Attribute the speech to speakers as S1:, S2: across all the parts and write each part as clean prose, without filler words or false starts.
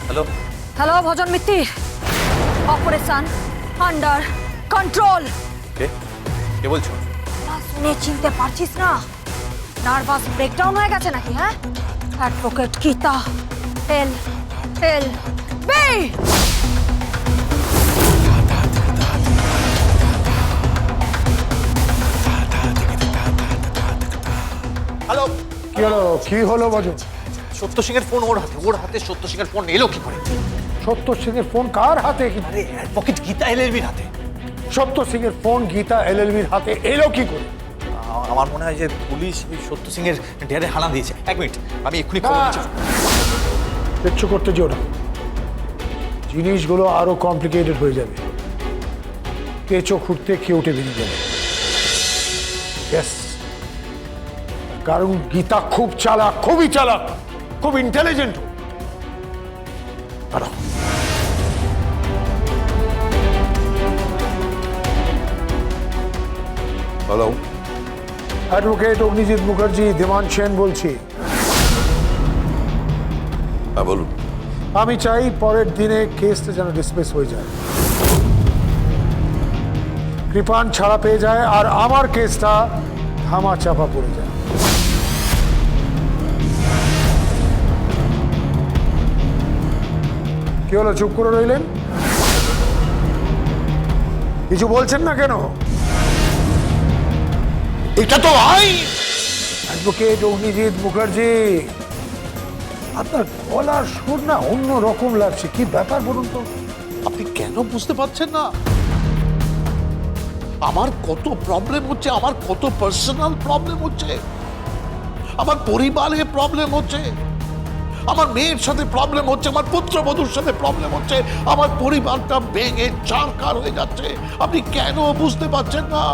S1: Hello
S2: hello ভজন মিত্তি, operation under control.
S1: কে কে বলছো?
S2: শুনে চিনতে পারছিস না? নার্ভাস ব্রেকডাউন হয়ে গেছে নাকি? হ্যাঁ, অ্যাডভোকেট গীতা এল এল বি।
S1: হ্যালো,
S3: কি হলো ভজন?
S1: সত্য সিং এর ফোন ওর হাতে সত্য সিং এর ফোন এলো কি করে?
S3: সত্য সিং এর ফোন কার হাতে?
S1: আরে অ্যাডভোকেট গীতা এলএলবির হাতে।
S3: সত্য সিং এর ফোন গীতা এলএলবির হাতে এলো কি করে?
S1: আমার মনে হয় যে পুলিশ ওই সত্য সিং এর ডেরে হানা দিয়েছে। এক মিনিট, আমি এক্ষুনি খবর দিচ্ছি।
S3: কিচ্ছু করতে যেও না, জিনিসগুলো আরো কমপ্লিকেটেড হয়ে যাবে। কেঁচো খুঁড়তে কেউটে বেরিয়ে যাবে। Yes, কারণ গীতা খুব চালাক, খুবই চালাক, খুব intelligent.
S4: Hello,
S3: advocate Agnijit Mukherjee, Dewan Sen বলছি।
S4: হ্যাঁ বলুন।
S3: আমি চাই পরের দিনে কেসটা যেন ডিসমিস হয়ে যায়, কৃপান ছাড়া পেয়ে যায়, আর আমার কেসটা ধামা চাপা পড়ে যায়। কি হলো, চুপ করে রইলেন? কিছু বলছেন না কেন?
S4: এটা তো আইন।
S3: অ্যাডভোকেট অগ্নিজিৎ মুখার্জি, আপনার গলার সুর না অন্য রকম লাগছে, কি ব্যাপার বলুন তো?
S4: আপনি কেন বুঝতে পারছেন না? আমার কত প্রবলেম হচ্ছে, আমার কত পার্সোনাল প্রবলেম হচ্ছে, আমার পরিবারে প্রবলেম হচ্ছে, আমার মেয়ের সাথে প্রবলেম হচ্ছে, আমার পুত্রবধূর সাথে প্রবলেম হচ্ছে, আমার পরিবারটা ভেঙে চারকার হয়ে যাচ্ছে। আপনি কেন বুঝতে পারছেন না?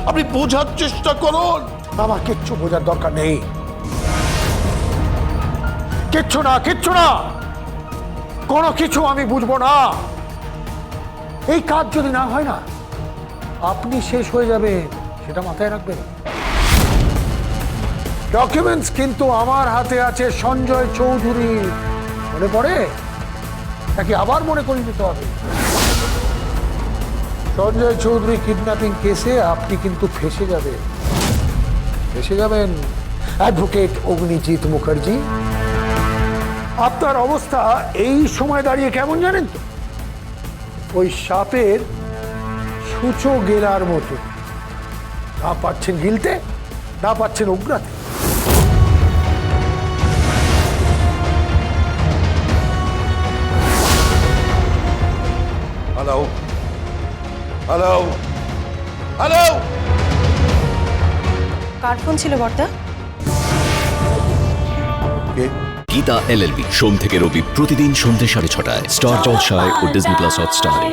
S4: আপনি বোঝার চেষ্টা করুন।
S3: আমার কিচ্ছু বোঝার দরকার নেই, কিচ্ছু না, কিচ্ছু না, কোনো কিছু আমি বুঝবো না। এই কাজ যদি না হয় না, আপনি শেষ হয়ে যাবে, সেটা মাথায় রাখবেন। ডকুমেন্টস কিন্তু আমার হাতে আছে সঞ্জয় চৌধুরী, মনে পড়ে নাকি আবার মনে করে নিতে হবে? সঞ্জয় চৌধুরী কিডন্যাপিং কেসে আপনি কিন্তু ফেসে যাবেন, ফেসে যাবেন অ্যাডভোকেট অগ্নিজিৎ মুখার্জি। আপনার অবস্থা এই সময় দাঁড়িয়ে কেমন জানেন তো? ওই সাপের সূচো গেলার মতো, না পাচ্ছেন গিলতে, না পাচ্ছেন উগরাতে।
S4: Hello, hello, hello.
S5: কার ফোন ছিল বর্দা?
S4: কে?
S6: গীতা এলএলবি, সোম থেকে রবি প্রতিদিন সন্ধ্যে 6:30টায় স্টার জলসায় ও ডিজনি প্লাস হটস্টারে।